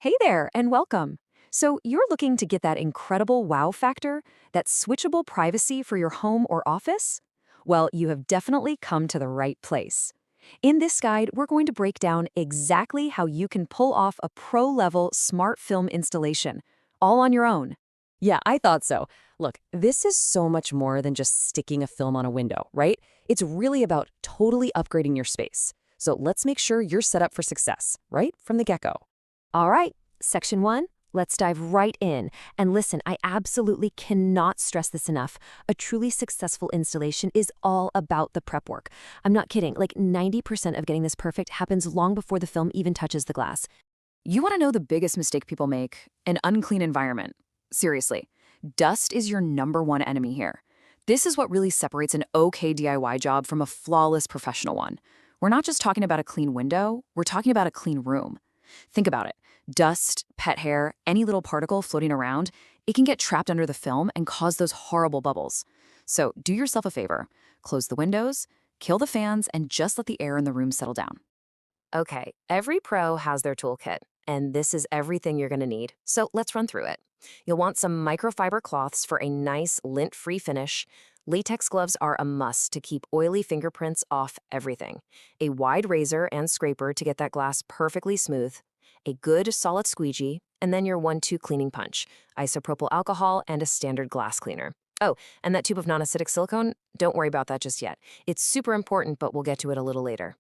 Hey there, and welcome. So, you're looking to get that incredible wow factor, that switchable privacy for your home or office? Well, you have definitely come to the right place. In this guide, we're going to break down exactly how you can pull off a pro-level smart film installation, all on your own. Yeah, I thought so. Look, this is so much more than just sticking a film on a window, right? It's really about totally upgrading your space. So let's make sure you're set up for success, right from the get-go. All right, section one, let's dive right in. And listen, I absolutely cannot stress this enough. A truly successful installation is all about the prep work. I'm not kidding, like 90% of getting this perfect happens long before the film even touches the glass. You want to know the biggest mistake people make? An unclean environment. Seriously, dust is your #1 enemy here. This is what really separates an okay DIY job from a flawless professional one. We're not just talking about a clean window, we're talking about a clean room. Think about it. Dust, pet hair, any little particle floating around, it can get trapped under the film and cause those horrible bubbles. So do yourself a favor. Close the windows, kill the fans, and just let the air in the room settle down. Okay, every pro has their toolkit, and this is everything you're going to need. So let's run through it. You'll want some microfiber cloths for a nice lint-free finish. Latex gloves are a must to keep oily fingerprints off everything. A wide razor and scraper to get that glass perfectly smooth. A good solid squeegee, and then your 1-2 cleaning punch, isopropyl alcohol, and a standard glass cleaner. Oh, and that tube of non-acidic silicone, don't worry about that just yet. It's super important, but we'll get to it a little later.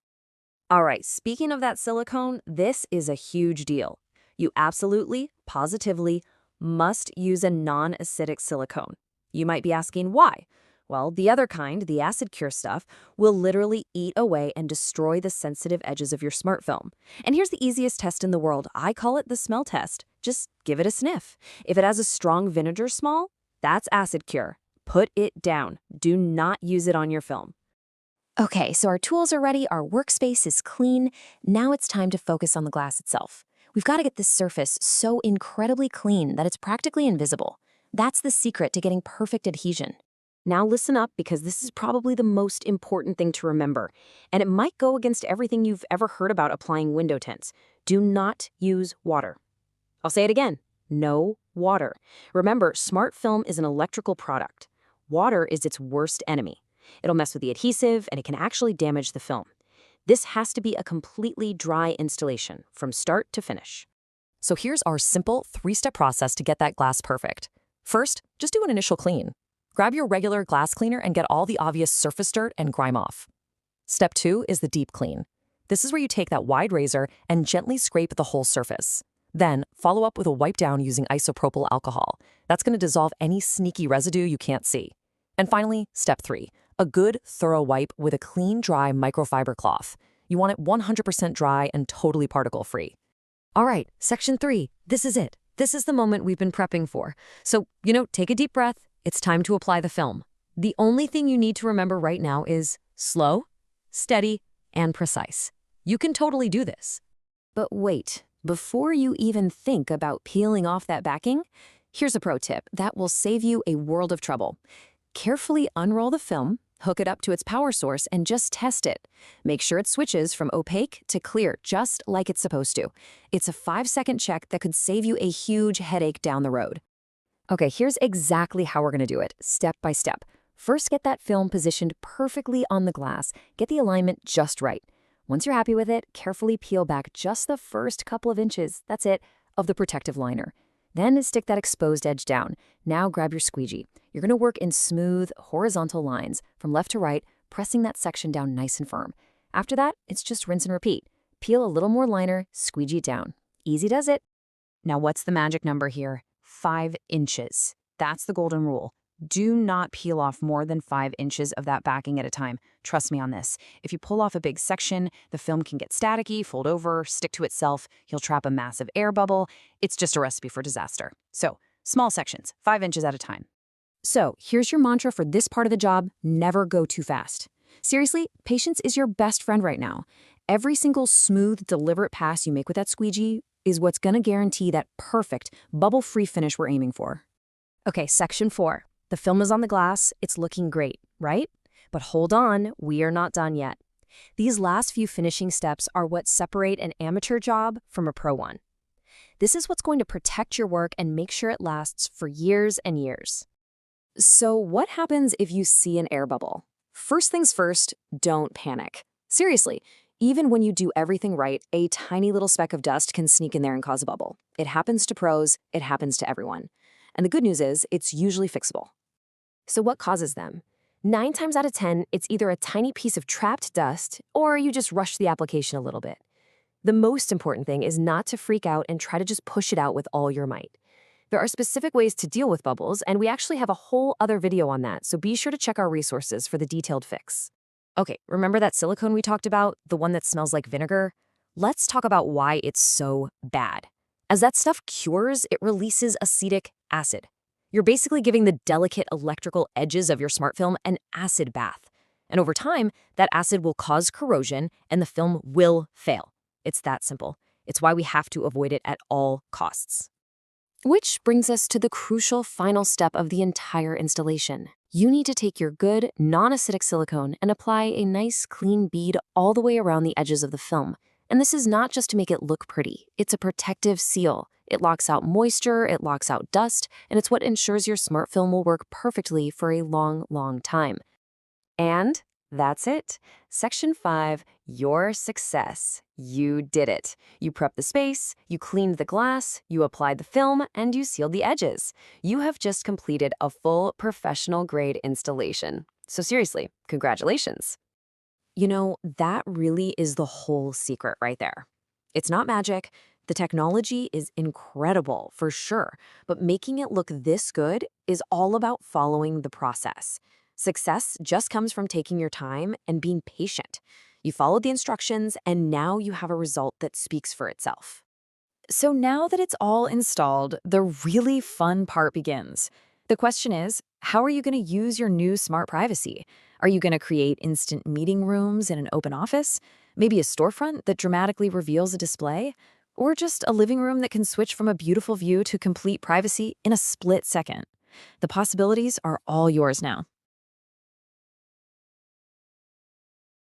All right, speaking of that silicone, this is a huge deal. You absolutely, positively must use a non-acidic silicone. You might be asking why. Well, the other kind, the acid cure stuff, will literally eat away and destroy the sensitive edges of your smart film. And here's the easiest test in the world. I call it the smell test. Just give it a sniff. If it has a strong vinegar smell, that's acid cure. Put it down. Do not use it on your film. Okay, so our tools are ready, our workspace is clean. Now it's time to focus on the glass itself. We've got to get this surface so incredibly clean that it's practically invisible. That's the secret to getting perfect adhesion. Now listen up, because this is probably the most important thing to remember, and it might go against everything you've ever heard about applying window tints. Do not use water. I'll say it again, no water. Remember, smart film is an electrical product. Water is its worst enemy. It'll mess with the adhesive, and it can actually damage the film. This has to be a completely dry installation, from start to finish. So here's our simple 3-step process to get that glass perfect. First, just do an initial clean. Grab your regular glass cleaner and get all the obvious surface dirt and grime off. Step 2 is the deep clean. This is where you take that wide razor and gently scrape the whole surface. Then, follow up with a wipe down using isopropyl alcohol. That's going to dissolve any sneaky residue you can't see. And finally, step 3, a good, thorough wipe with a clean, dry microfiber cloth. You want it 100% dry and totally particle-free. All right, section 3, this is it. This is the moment we've been prepping for. So, take a deep breath. It's time to apply the film. The only thing you need to remember right now is slow, steady, and precise. You can totally do this. But wait, before you even think about peeling off that backing, here's a pro tip that will save you a world of trouble. Carefully unroll the film, hook it up to its power source, and just test it. Make sure it switches from opaque to clear, just like it's supposed to. It's a 5-second check that could save you a huge headache down the road. Okay, here's exactly how we're going to do it, step by step. First, get that film positioned perfectly on the glass. Get the alignment just right. Once you're happy with it, carefully peel back just the first couple of inches, that's it, of the protective liner. Then stick that exposed edge down. Now grab your squeegee. You're going to work in smooth, horizontal lines from left to right, pressing that section down nice and firm. After that, it's just rinse and repeat. Peel a little more liner, squeegee down. Easy does it. Now, what's the magic number here? 5 inches. That's the golden rule. Do not peel off more than 5 inches of that backing at a time. Trust me on this. If you pull off a big section, the film can get staticky, fold over, stick to itself. You'll trap a massive air bubble. It's just a recipe for disaster. So, small sections, 5 inches at a time. So, here's your mantra for this part of the job: never go too fast. Seriously, patience is your best friend right now. Every single smooth, deliberate pass you make with that squeegee is what's going to guarantee that perfect, bubble-free finish we're aiming for. Okay, section 4. The film is on the glass. It's looking great, right? But hold on, we are not done yet. These last few finishing steps are what separate an amateur job from a pro one. This is what's going to protect your work and make sure it lasts for years and years. So what happens if you see an air bubble? First things first, don't panic. Seriously, even when you do everything right, a tiny little speck of dust can sneak in there and cause a bubble. It happens to pros, it happens to everyone. And the good news is, it's usually fixable. So what causes them? 9 times out of 10, it's either a tiny piece of trapped dust, or you just rush the application a little bit. The most important thing is not to freak out and try to just push it out with all your might. There are specific ways to deal with bubbles, and we actually have a whole other video on that, so be sure to check our resources for the detailed fix. Okay, remember that silicone we talked about, the one that smells like vinegar? Let's talk about why it's so bad. As that stuff cures, it releases acetic acid. You're basically giving the delicate electrical edges of your smart film an acid bath. And over time, that acid will cause corrosion and the film will fail. It's that simple. It's why we have to avoid it at all costs. Which brings us to the crucial final step of the entire installation. You need to take your good, non-acidic silicone and apply a nice, clean bead all the way around the edges of the film. And this is not just to make it look pretty. It's a protective seal. It locks out moisture, it locks out dust, and it's what ensures your smart film will work perfectly for a long, long time. And that's it. Section 5, your success. You did it. You prepped the space, you cleaned the glass, you applied the film, and you sealed the edges. You have just completed a full professional-grade installation. So seriously, congratulations. You know, that really is the whole secret right there. It's not magic. The technology is incredible, for sure, but making it look this good is all about following the process. Success just comes from taking your time and being patient. You followed the instructions, and now you have a result that speaks for itself. So now that it's all installed, the really fun part begins. The question is, how are you going to use your new smart privacy? Are you going to create instant meeting rooms in an open office? Maybe a storefront that dramatically reveals a display? Or just a living room that can switch from a beautiful view to complete privacy in a split second? The possibilities are all yours now.